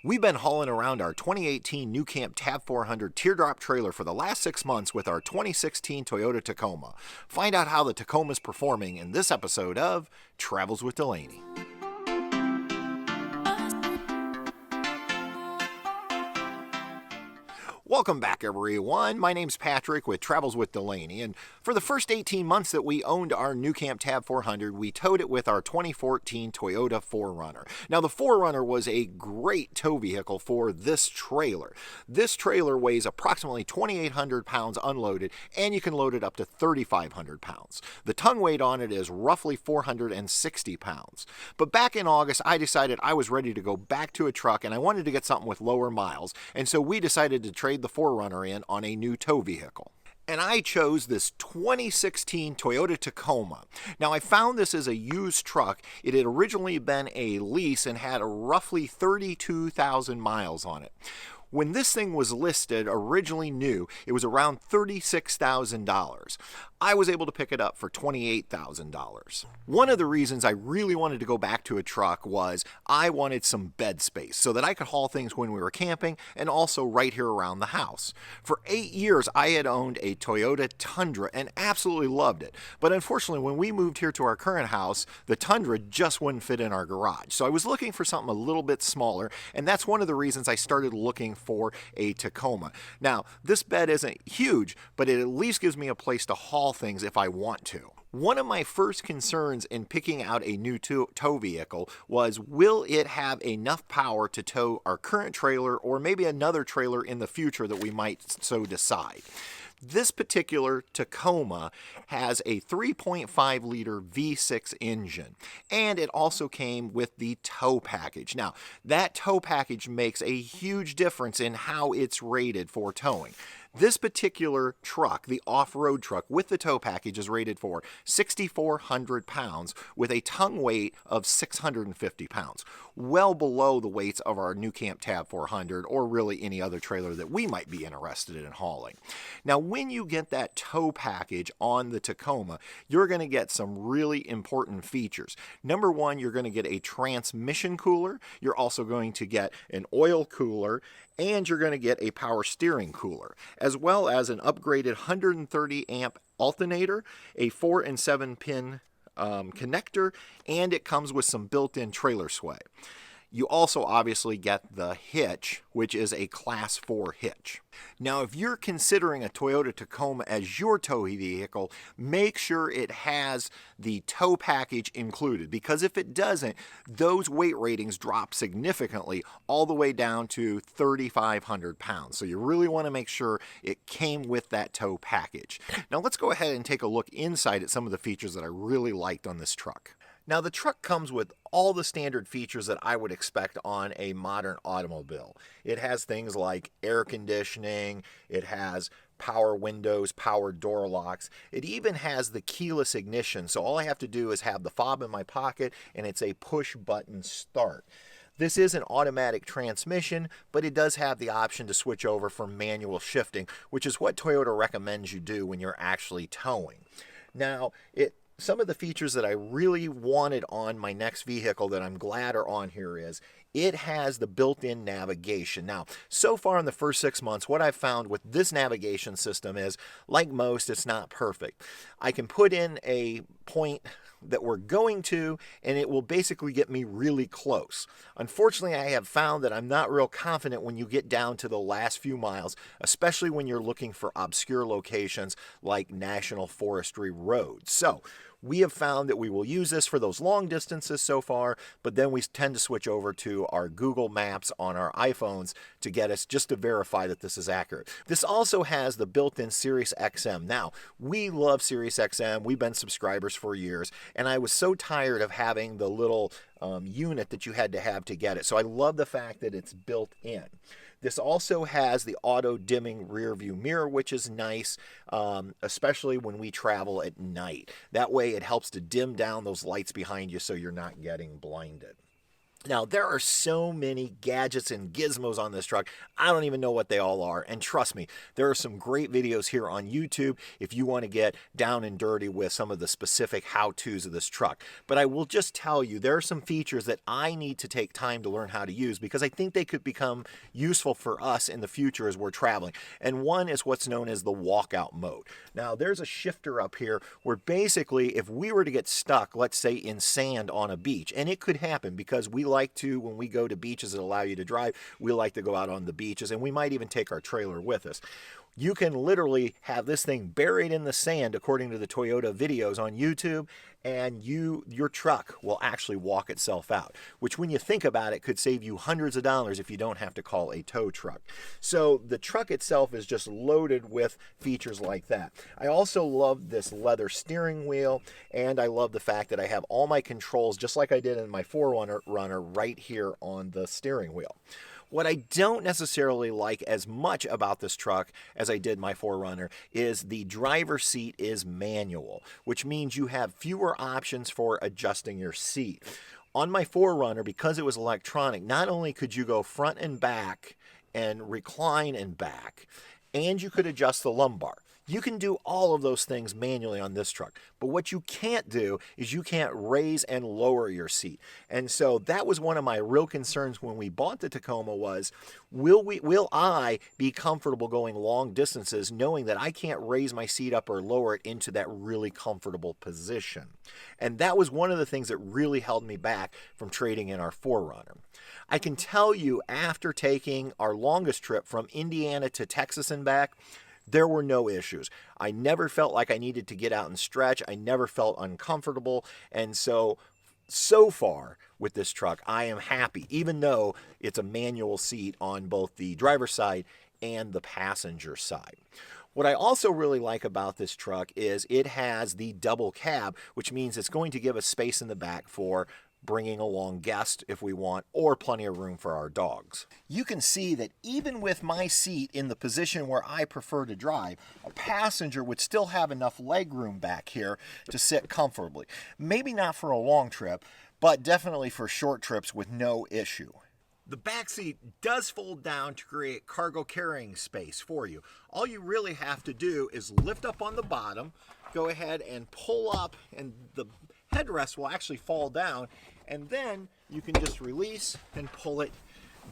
We've been hauling around our 2018 NuCamp Tab 400 teardrop trailer for the last 6 months with our 2016 Toyota Tacoma. Find out how the Tacoma is performing in this episode of Travels with Delaney. Welcome back, everyone. My name's Patrick with Travels with Delaney, and for the first 18 months that we owned our NuCamp Tab 400, we towed it with our 2014 Toyota 4Runner. Now, the 4Runner was a great tow vehicle for this trailer. This trailer weighs approximately 2,800 pounds unloaded, and you can load it up to 3,500 pounds. The tongue weight on it is roughly 460 pounds. But back in August, I decided I was ready to go back to a truck, and I wanted to get something with lower miles, and so we decided to trade the 4Runner in on a new tow vehicle. And I chose this 2016 Toyota Tacoma. Now, I found this as a used truck. It had originally been a lease and had roughly 32,000 miles on it. When this thing was listed, originally new, it was around $36,000. I was able to pick it up for $28,000. One of the reasons I really wanted to go back to a truck was I wanted some bed space so that I could haul things when we were camping and also right here around the house. For 8 years, I had owned a Toyota Tundra and absolutely loved it. But unfortunately, when we moved here to our current house, the Tundra just wouldn't fit in our garage. So I was looking for something a little bit smaller, and that's one of the reasons I started looking for a Tacoma. Now, this bed isn't huge, but it at least gives me a place to haul things if I want to. One of my first concerns in picking out a new tow vehicle was, will it have enough power to tow our current trailer or maybe another trailer in the future that we might so decide? This particular Tacoma has a 3.5 liter V6 engine, and it also came with the tow package. Now, that tow package makes a huge difference in how it's rated for towing. This particular truck, the off-road truck with the tow package, is rated for 6,400 pounds with a tongue weight of 650 pounds, well below the weights of our NuCamp Tab 400 or really any other trailer that we might be interested in hauling. Now, when you get that tow package on the Tacoma, you're going to get some really important features. Number one, you're going to get a transmission cooler. You're also going to get an oil cooler, and you're going to get a power steering cooler, as well as an upgraded 130 amp alternator, a 4 and 7 pin connector, and it comes with some built-in trailer sway. You also obviously get the hitch, which is a Class 4 hitch. Now, if you're considering a Toyota Tacoma as your tow vehicle, make sure it has the tow package included, because if it doesn't, those weight ratings drop significantly all the way down to 3,500 pounds. So you really want to make sure it came with that tow package. Now, let's go ahead and take a look inside at some of the features that I really liked on this truck. Now, the truck comes with all the standard features that I would expect on a modern automobile. It has things like air conditioning, it has power windows, power door locks. It even has the keyless ignition, so all I have to do is have the fob in my pocket and it's a push button start. This is an automatic transmission, but it does have the option to switch over from manual shifting, which is what Toyota recommends you do when you're actually towing. Now, some of the features that I really wanted on my next vehicle that I'm glad are on here is it has the built-in navigation. Now, so far in the first 6 months, what I've found with this navigation system is, like most, it's not perfect. I can put in a point that we're going to, and it will basically get me really close. Unfortunately, I have found that I'm not real confident when you get down to the last few miles, especially when you're looking for obscure locations like national forestry roads. So, we have found that we will use this for those long distances so far, but then we tend to switch over to our Google Maps on our iPhones to get us just to verify that this is accurate. This also has the built-in Sirius XM. Now, we love Sirius XM. We've been subscribers for years, and I was so tired of having the little unit that you had to have to get it. So I love the fact that it's built in. This also has the auto dimming rear view mirror, which is nice, especially when we travel at night. That way it helps to dim down those lights behind you so you're not getting blinded. Now, there are so many gadgets and gizmos on this truck, I don't even know what they all are. And trust me, there are some great videos here on YouTube if you want to get down and dirty with some of the specific how-tos of this truck. But I will just tell you, there are some features that I need to take time to learn how to use because I think they could become useful for us in the future as we're traveling. And one is what's known as the walkout mode. Now, there's a shifter up here where basically if we were to get stuck, let's say in sand on a beach, and it could happen because we like to, when we go to beaches that allow you to drive, we like to go out on the beaches, and we might even take our trailer with us. You can literally have this thing buried in the sand, according to the Toyota videos on YouTube, and your truck will actually walk itself out, which when you think about it could save you hundreds of dollars if you don't have to call a tow truck. So the truck itself is just loaded with features like that. I also love this leather steering wheel, and I love the fact that I have all my controls, just like I did in my 4Runner, right here on the steering wheel. What I don't necessarily like as much about this truck as I did my 4Runner is the driver's seat is manual, which means you have fewer options for adjusting your seat. On my 4Runner, because it was electronic, not only could you go front and back and recline and back, and you could adjust the lumbar. You can do all of those things manually on this truck, but what you can't do is you can't raise and lower your seat. And so that was one of my real concerns when we bought the Tacoma was, will I be comfortable going long distances knowing that I can't raise my seat up or lower it into that really comfortable position? And that was one of the things that really held me back from trading in our 4Runner. I can tell you, after taking our longest trip from Indiana to Texas and back, there were no issues. I never felt like I needed to get out and stretch. I never felt uncomfortable. And so far with this truck, I am happy, even though it's a manual seat on both the driver's side and the passenger side. What I also really like about this truck is it has the double cab, which means it's going to give us space in the back for bringing along guests if we want, or plenty of room for our dogs. You can see that even with my seat in the position where I prefer to drive, a passenger would still have enough leg room back here to sit comfortably. Maybe not for a long trip, but definitely for short trips with no issue. The back seat does fold down to create cargo carrying space for you. All you really have to do is lift up on the bottom, go ahead and pull up, and the headrest will actually fall down, and then you can just release and pull it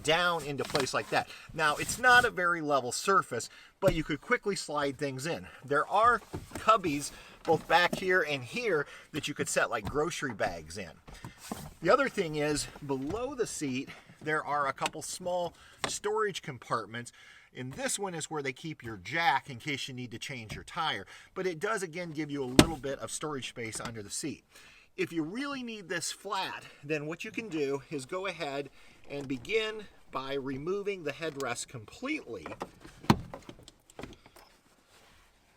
down into place like that. Now, it's not a very level surface, but you could quickly slide things in. There are cubbies both back here and here that you could set like grocery bags in. The other thing is, below the seat, there are a couple small storage compartments. And this one is where they keep your jack in case you need to change your tire. But it does, again, give you a little bit of storage space under the seat. If you really need this flat, then what you can do is go ahead and begin by removing the headrest completely.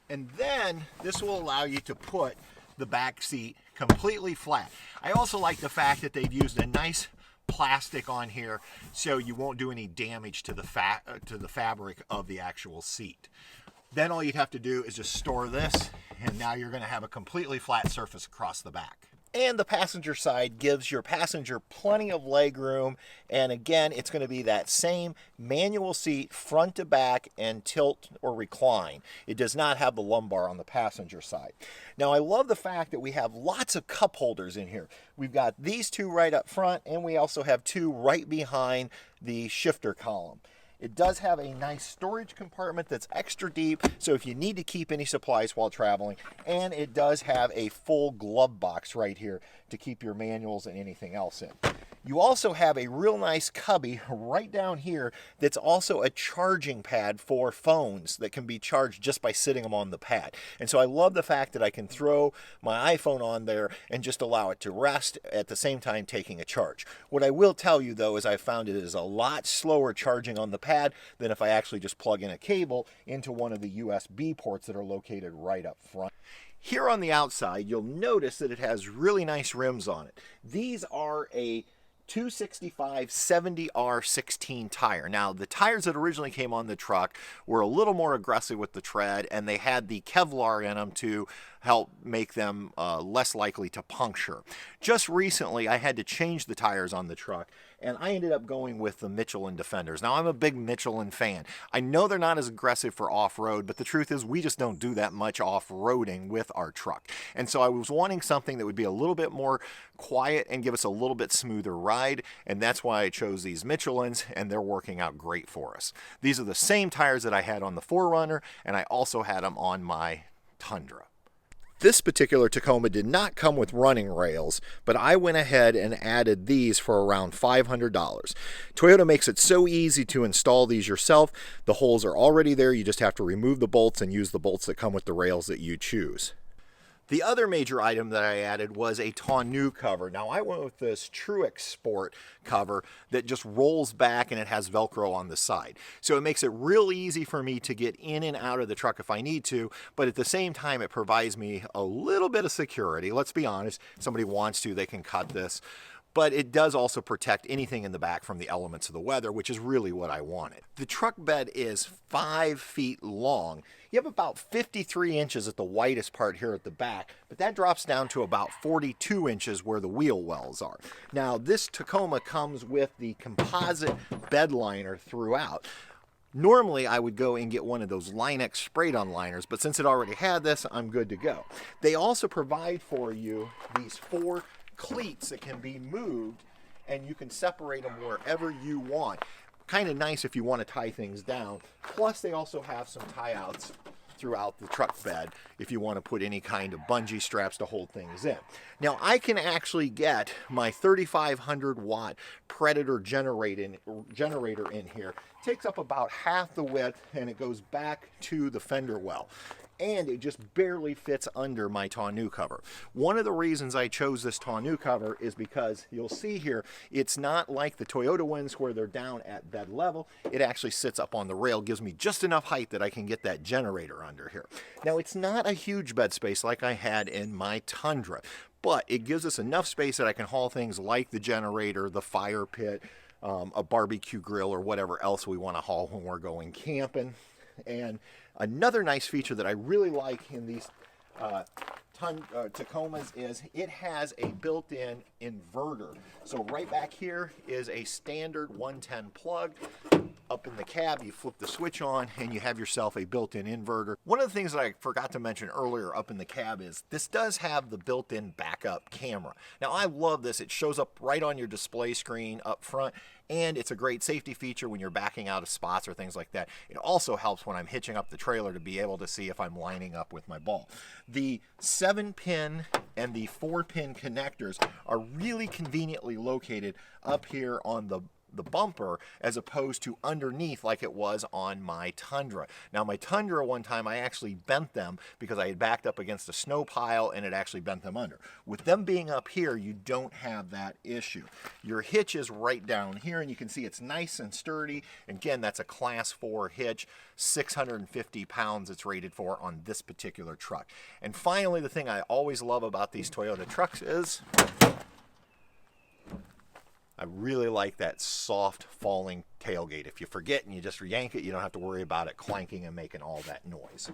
And then this will allow you to put the back seat completely flat. I also like the fact that they've used a nice plastic on here so you won't do any damage to the fabric of the actual seat. Then all you'd have to do is just store this, and now you're going to have a completely flat surface across the back. And the passenger side gives your passenger plenty of leg room, and again, it's going to be that same manual seat front to back and tilt or recline. It does not have the lumbar on the passenger side. Now, I love the fact that we have lots of cup holders in here. We've got these two right up front, and we also have two right behind the shifter column. It does have a nice storage compartment that's extra deep, so if you need to keep any supplies while traveling, and it does have a full glove box right here to keep your manuals and anything else in. You also have a real nice cubby right down here that's also a charging pad for phones that can be charged just by sitting them on the pad. And so I love the fact that I can throw my iPhone on there and just allow it to rest at the same time taking a charge. What I will tell you though is I found it is a lot slower charging on the pad than if I actually just plug in a cable into one of the USB ports that are located right up front. Here on the outside, you'll notice that it has really nice rims on it. These are a 265 70R16 tire. Now, the tires that originally came on the truck were a little more aggressive with the tread, and they had the Kevlar in them to help make them less likely to puncture. Just recently, I had to change the tires on the truck, and I ended up going with the Michelin Defenders. Now, I'm a big Michelin fan. I know they're not as aggressive for off-road, but the truth is we just don't do that much off-roading with our truck. And so I was wanting something that would be a little bit more quiet and give us a little bit smoother ride, and that's why I chose these Michelins, and they're working out great for us. These are the same tires that I had on the 4Runner, and I also had them on my Tundra. This particular Tacoma did not come with running rails, but I went ahead and added these for around $500. Toyota makes it so easy to install these yourself. The holes are already there. You just have to remove the bolts and use the bolts that come with the rails that you choose. The other major item that I added was a tonneau cover. Now, I went with this Truex Sport cover that just rolls back and it has Velcro on the side. So it makes it real easy for me to get in and out of the truck if I need to, but at the same time, it provides me a little bit of security. Let's be honest, if somebody wants to, they can cut this. But it does also protect anything in the back from the elements of the weather, which is really what I wanted. The truck bed is 5 feet long. You have about 53 inches at the widest part here at the back, but that drops down to about 42 inches where the wheel wells are. Now, this Tacoma comes with the composite bed liner throughout. Normally, I would go and get one of those Line-X sprayed-on liners, but since it already had this, I'm good to go. They also provide for you these 4 cleats that can be moved, and you can separate them wherever you want. Kind of nice if you want to tie things down. Plus, they also have some tie-outs throughout the truck bed if you want to put any kind of bungee straps to hold things in. Now, I can actually get my 3,500 watt Predator generator in here. It takes up about half the width, and it goes back to the fender well. And it just barely fits under my tonneau cover. One of the reasons I chose this tonneau cover is because you'll see here, it's not like the Toyota ones where they're down at bed level. It actually sits up on the rail, gives me just enough height that I can get that generator under here. Now, it's not a huge bed space like I had in my Tundra, but it gives us enough space that I can haul things like the generator, the fire pit, a barbecue grill, or whatever else we want to haul when we're going camping. And another nice feature that I really like in these Tacomas is it has a built-in inverter. So right back here is a standard 110 plug. Up in the cab, you flip the switch on and you have yourself a built-in inverter. One of the things that I forgot to mention earlier up in the cab is this does have the built-in backup camera. Now, I love this. It shows up right on your display screen up front, and it's a great safety feature when you're backing out of spots or things like that. It also helps when I'm hitching up the trailer to be able to see if I'm lining up with my ball. The 7-pin and the 4-pin connectors are really conveniently located up here on the bumper as opposed to underneath like it was on my Tundra. Now, my Tundra, one time I actually bent them because I had backed up against a snow pile and it actually bent them under. With them being up here, you don't have that issue. Your hitch is right down here and you can see it's nice and sturdy. Again, that's a class 4 hitch, 650 pounds it's rated for on this particular truck. And finally, the thing I always love about these Toyota trucks is I really like that soft falling tailgate. If you forget and you just yank it, you don't have to worry about it clanking and making all that noise.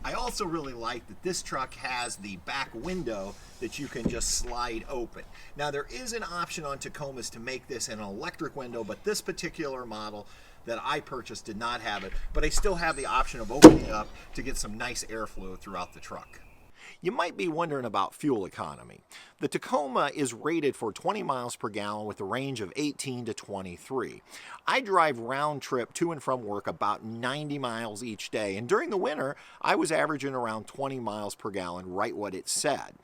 I also really like that this truck has the back window that you can just slide open. Now, there is an option on Tacomas to make this an electric window, but this particular model that I purchased did not have it, but I still have the option of opening it up to get some nice airflow throughout the truck. You might be wondering about fuel economy. The Tacoma is rated for 20 miles per gallon with a range of 18 to 23. I drive round trip to and from work about 90 miles each day, and during the winter, I was averaging around 20 miles per gallon, right what it said.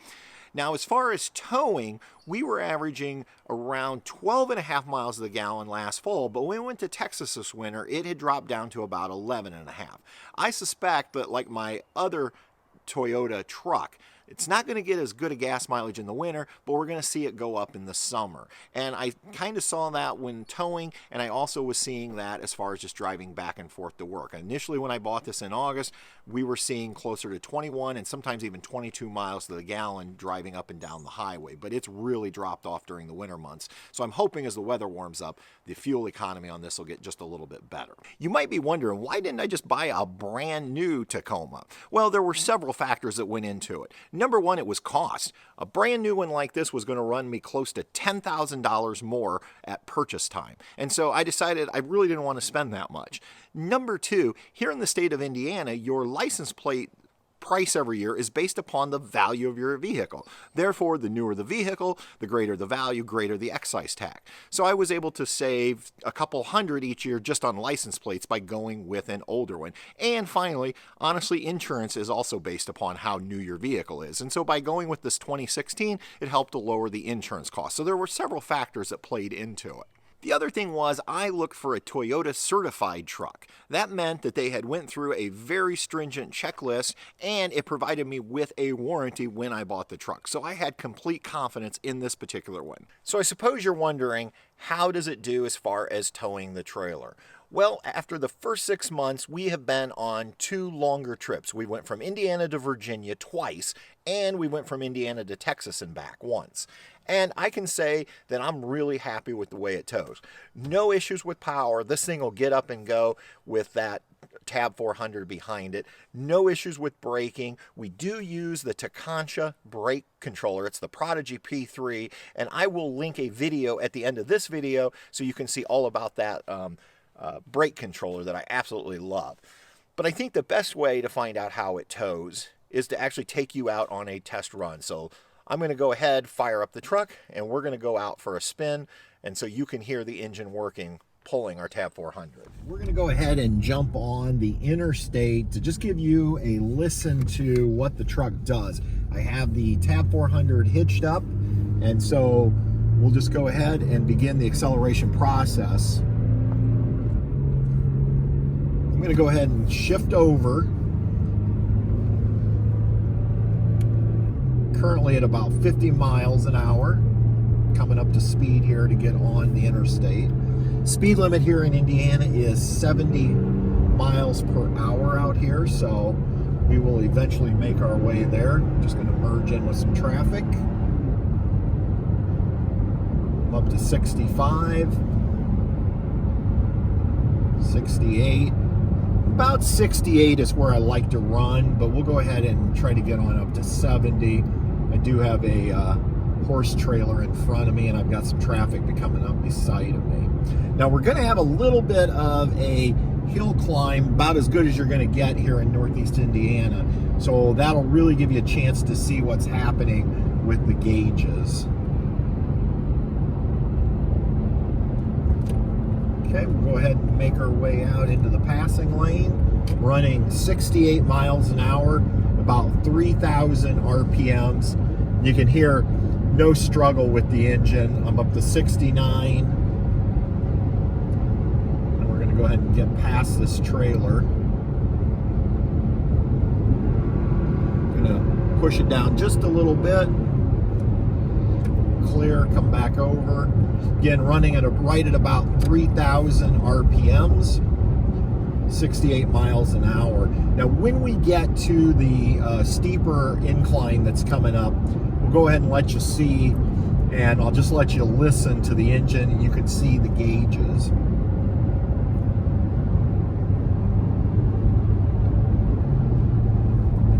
Now, as far as towing, we were averaging around 12.5 miles to the gallon last fall, but when we went to Texas this winter, it had dropped down to about 11.5. I suspect that, like my other Toyota truck, It's not going to get as good a gas mileage in the winter, but we're going to see it go up in the summer. And I kind of saw that when towing, and I also was seeing that as far as just driving back and forth to work. Initially, when I bought this in August, we were seeing closer to 21 and sometimes even 22 miles to the gallon driving up and down the highway, but it's really dropped off during the winter months. So I'm hoping as the weather warms up, the fuel economy on this will get just a little bit better. You might be wondering, why didn't I just buy a brand new Tacoma? Well, there were several factors that went into it. Number one, it was cost. A brand new one like this was going to run me close to $10,000 more at purchase time. And so I decided I really didn't want to spend that much. Number two, here in the state of Indiana, your license plate price every year is based upon the value of your vehicle. Therefore, the newer the vehicle, the greater the value, greater the excise tax. So I was able to save a couple hundred each year just on license plates by going with an older one. And finally, honestly, insurance is also based upon how new your vehicle is. And so by going with this 2016, it helped to lower the insurance cost. So there were several factors that played into it. The other thing was I looked for a Toyota certified truck. That meant that they had went through a very stringent checklist and it provided me with a warranty when I bought the truck. So I had complete confidence in this particular one. So I suppose you're wondering, how does it do as far as towing the trailer? Well, after the first 6 months, we have been on 2 longer trips. We went from Indiana to Virginia twice, and we went from Indiana to Texas and back once. And I can say that I'm really happy with the way it tows. No issues with power. This thing will get up and go with that Tab 400 behind it. No issues with braking. We do use the Tacoma brake controller. It's the Prodigy P3, and I will link a video at the end of this video so you can see all about that brake controller that I absolutely love. But I think the best way to find out how it tows is to actually take you out on a test run. So I'm going to go ahead, fire up the truck, and we're going to go out for a spin, and so you can hear the engine working, pulling our Tab 400. We're going to go ahead and jump on the interstate to just give you a listen to what the truck does. I have the Tab 400 hitched up, and so we'll just go ahead and begin the acceleration process. I'm going to go ahead and shift over. Currently at about 50 miles an hour, coming up to speed here to get on the interstate. Speed limit here in Indiana is 70 miles per hour out here, so we will eventually make our way there. Just going to merge in with some traffic. I'm up to 65, 68. About 68 is where I like to run, but we'll go ahead and try to get on up to 70. I do have a horse trailer in front of me, and I've got some traffic coming up beside of me. Now we're going to have a little bit of a hill climb, about as good as you're going to get here in Northeast Indiana. So that'll really give you a chance to see what's happening with the gauges. Okay, we'll go ahead and make our way out into the passing lane, running 68 miles an hour, about 3,000 RPMs. You can hear no struggle with the engine. I'm up to 69. And we're going to go ahead and get past this trailer. I'm going to push it down just a little bit. Clear, come back over. Again, running at right at about 3,000 RPMs, 68 miles an hour. Now, when we get to the steeper incline that's coming up, we'll go ahead and let you see, and I'll just let you listen to the engine, and you can see the gauges.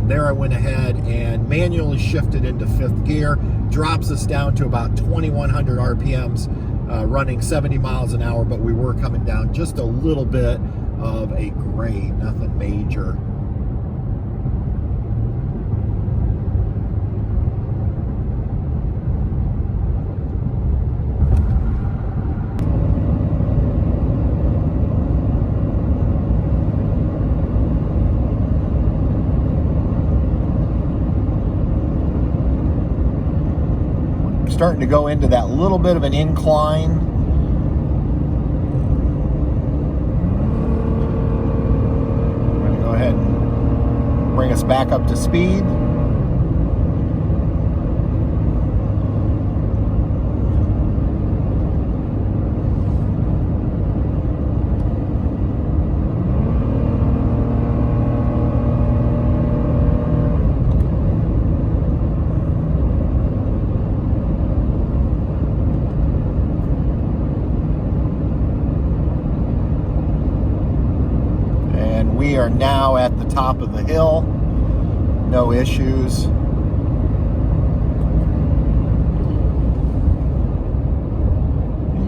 And there I went ahead and manually shifted into 5th gear, drops us down to about 2,100 RPMs, running 70 miles an hour, but we were coming down just a little bit of a grade, nothing major. Starting to go into that little bit of an incline. I'm going to go ahead and bring us back up to speed. we are now at the top of the hill. No issues. You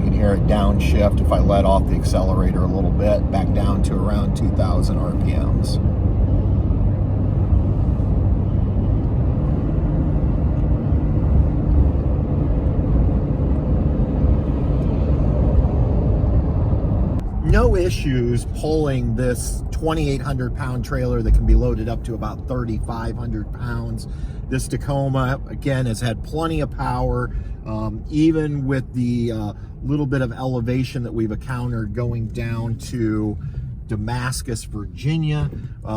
can hear it downshift if I let off the accelerator a little bit, back down to around 2,000 RPMs. No issues pulling this 2,800 pound trailer that can be loaded up to about 3,500 pounds. This Tacoma, again, has had plenty of power, even with the little bit of elevation that we've encountered going down to Damascus, Virginia.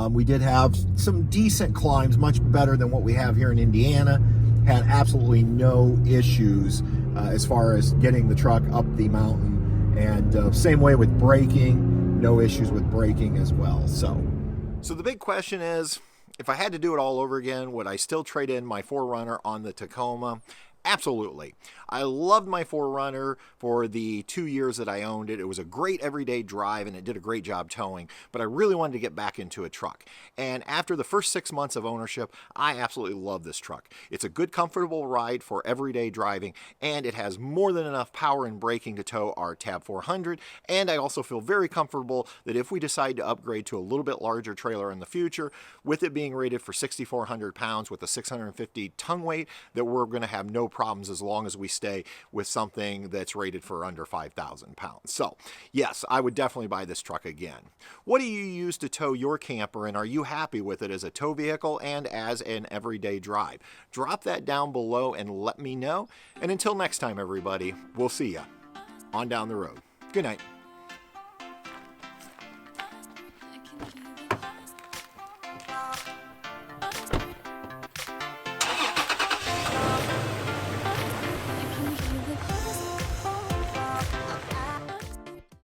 We did have some decent climbs, much better than what we have here in Indiana. Had absolutely no issues as far as getting the truck up the mountain. And same way with braking, no issues with braking as well. So the big question is, if I had to do it all over again, would I still trade in my 4Runner on the Tacoma? Absolutely. I loved my 4Runner for the 2 years that I owned it. It was a great everyday drive and it did a great job towing, but I really wanted to get back into a truck. And after the first 6 months of ownership, I absolutely love this truck. It's a good, comfortable ride for everyday driving, and it has more than enough power and braking to tow our Tab 400. And I also feel very comfortable that if we decide to upgrade to a little bit larger trailer in the future, with it being rated for 6,400 pounds with a 650 ton weight, that we're going to have no problems as long as we stay with something that's rated for under 5,000 pounds. So yes, I would definitely buy this truck again. What do you use to tow your camper, and are you happy with it as a tow vehicle and as an everyday drive? Drop that down below and let me know. And until next time, everybody, we'll see ya on down the road. Good night.